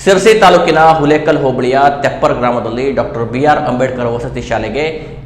ಸಿರಸಿ ತಾಲೂಕಿನ ಹುಲೇಕಲ್ ಹೋಬಳಿಯ ತೆಪ್ಪರ್ ಗ್ರಾಮದಲ್ಲಿ ಡಾಕ್ಟರ್ ಬಿಆರ್ ಅಂಬೇಡ್ಕರ್ ವಸತಿ ಶಾಲೆಗೆ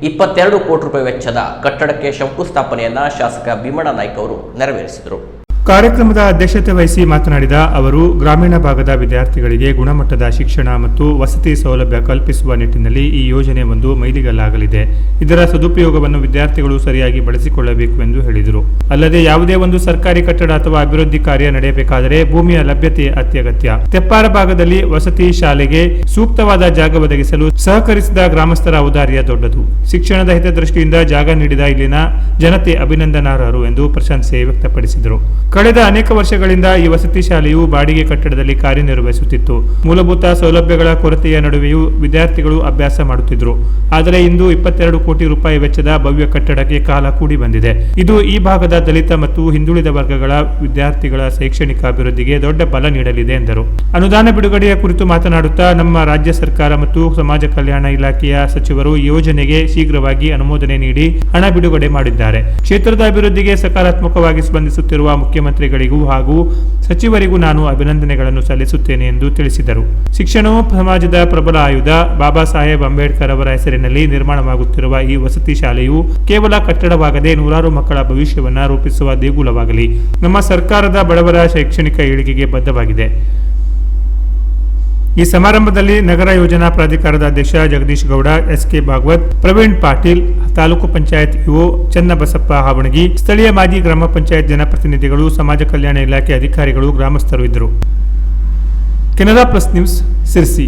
22 ಕೋಟಿ ರೂಪಾಯಿ ವೆಚ್ಚದ ಕಟ್ಟಡಕ್ಕೆ ಶಂಕುಸ್ಥಾಪನೆಯನ್ನು ಶಾಸಕ ಭೀಮಣ್ಣ ನಾಯ್ಕ ಅವರು ನೆರವೇರಿಸಿದರು. ಕಾರ್ಯಕ್ರಮದ ಅಧ್ಯಕ್ಷತೆ ವಹಿಸಿ ಮಾತನಾಡಿದ ಅವರು, ಗ್ರಾಮೀಣ ಭಾಗದ ವಿದ್ಯಾರ್ಥಿಗಳಿಗೆ ಗುಣಮಟ್ಟದ ಶಿಕ್ಷಣ ಮತ್ತು ವಸತಿ ಸೌಲಭ್ಯ ಕಲ್ಪಿಸುವ ನಿಟ್ಟಿನಲ್ಲಿ ಈ ಯೋಜನೆ ಒಂದು ಮೈಲಿಗಲ್ಲಾಗಲಿದೆ. ಇದರ ಸದುಪಯೋಗವನ್ನು ವಿದ್ಯಾರ್ಥಿಗಳು ಸರಿಯಾಗಿ ಬಳಸಿಕೊಳ್ಳಬೇಕು ಎಂದು ಹೇಳಿದರು. ಅಲ್ಲದೆ ಯಾವುದೇ ಒಂದು ಸರ್ಕಾರಿ ಕಟ್ಟಡ ಅಥವಾ ಅಭಿವೃದ್ಧಿ ಕಾರ್ಯ ನಡೆಯಬೇಕಾದರೆ ಭೂಮಿಯ ಲಭ್ಯತೆ ಅತ್ಯಗತ್ಯ. ತೆಪ್ಪಾರ ಭಾಗದಲ್ಲಿ ವಸತಿ ಶಾಲೆಗೆ ಸೂಕ್ತವಾದ ಜಾಗ ಒದಗಿಸಲು ಸಹಕರಿಸಿದ ಗ್ರಾಮಸ್ಥರ ಔದಾರ್ಯ ದೊಡ್ಡದು. ಶಿಕ್ಷಣದ ಹಿತದೃಷ್ಟಿಯಿಂದ ಜಾಗ ನೀಡಿದ ಇಲ್ಲಿನ ಜನತೆ ಅಭಿನಂದನಾರ್ಹರು ಎಂದು ಪ್ರಶಂಸೆ ವ್ಯಕ್ತಪಡಿಸಿದರು. ಕಳೆದ ಅನೇಕ ವರ್ಷಗಳಿಂದ ಈ ವಸತಿ ಶಾಲೆಯು ಬಾಡಿಗೆ ಕಟ್ಟಡದಲ್ಲಿ ಕಾರ್ಯನಿರ್ವಹಿಸುತ್ತಿತ್ತು. ಮೂಲಭೂತ ಸೌಲಭ್ಯಗಳ ಕೊರತೆಯ ನಡುವೆಯೂ ವಿದ್ಯಾರ್ಥಿಗಳು ಅಭ್ಯಾಸ ಮಾಡುತ್ತಿದ್ದರು. ಆದರೆ ಇಂದು 22 ಕೋಟಿ ರೂಪಾಯಿ ವೆಚ್ಚದ ಭವ್ಯ ಕಟ್ಟಡಕ್ಕೆ ಕಾಲ ಕೂಡಿ ಬಂದಿದೆ. ಇದು ಈ ಭಾಗದ ದಲಿತ ಮತ್ತು ಹಿಂದುಳಿದ ವರ್ಗಗಳ ವಿದ್ಯಾರ್ಥಿಗಳ ಶೈಕ್ಷಣಿಕ ಅಭಿವೃದ್ಧಿಗೆ ದೊಡ್ಡ ಬಲ ನೀಡಲಿದೆ ಎಂದರು. ಅನುದಾನ ಬಿಡುಗಡೆಯ ಕುರಿತು ಮಾತನಾಡುತ್ತಾ, ನಮ್ಮ ರಾಜ್ಯ ಸರ್ಕಾರ ಮತ್ತು ಸಮಾಜ ಕಲ್ಯಾಣ ಇಲಾಖೆಯ ಸಚಿವರು ಈ ಯೋಜನೆಗೆ ಶೀಘ್ರವಾಗಿ ಅನುಮೋದನೆ ನೀಡಿ ಹಣ ಬಿಡುಗಡೆ ಮಾಡಿದ್ದಾರೆ. ಕ್ಷೇತ್ರದ ಅಭಿವೃದ್ಧಿಗೆ ಸಕಾರಾತ್ಮಕವಾಗಿ ಸ್ಪಂದಿಸುತ್ತಿರುವ ಮುಖ್ಯಮಂತ್ರಿಗಳಿಗೂ ಹಾಗೂ ಸಚಿವರಿಗೂ ನಾನು ಅಭಿನಂದನೆಗಳನ್ನು ಸಲ್ಲಿಸುತ್ತೇನೆ ಎಂದು ತಿಳಿಸಿದರು. ಶಿಕ್ಷಣವು ಸಮಾಜದ ಪ್ರಬಲ ಆಯುಧ. ಬಾಬಾ ಸಾಹೇಬ್ ಅಂಬೇಡ್ಕರ್ ಅವರ ಹೆಸರಿನಲ್ಲಿ ನಿರ್ಮಾಣವಾಗುತ್ತಿರುವ ಈ ವಸತಿ ಶಾಲೆಯು ಕೇವಲ ಕಟ್ಟಡವಾಗದೆ ನೂರಾರು ಮಕ್ಕಳ ಭವಿಷ್ಯವನ್ನು ರೂಪಿಸುವ ದೇಗುಲವಾಗಲಿ. ನಮ್ಮ ಸರ್ಕಾರದ ಬಡವರ ಶೈಕ್ಷಣಿಕ ಏಳಿಗೆಗೆ ಬದ್ಧವಾಗಿದೆ. ಈ ಸಮಾರಂಭದಲ್ಲಿ ನಗರ ಯೋಜನಾ ಪ್ರಾಧಿಕಾರದ ಅಧ್ಯಕ್ಷ ಜಗದೀಶ್ ಗೌಡ, ಎಸ್ಕೆ ಭಾಗವತ್, ಪ್ರವೀಣ್ ಪಾಟೀಲ್, ತಾಲೂಕು ಪಂಚಾಯತ್ ಇಒ ಚನ್ನಬಸಪ್ಪ ಹಾವಣಗಿ, ಸ್ಥಳೀಯ ಮಾಜಿ ಗ್ರಾಮ ಪಂಚಾಯತ್ ಜನಪ್ರತಿನಿಧಿಗಳು, ಸಮಾಜ ಕಲ್ಯಾಣ ಇಲಾಖೆ ಅಧಿಕಾರಿಗಳು, ಗ್ರಾಮಸ್ಥರು ಇದ್ದರು. Canara plus news, Sirsi.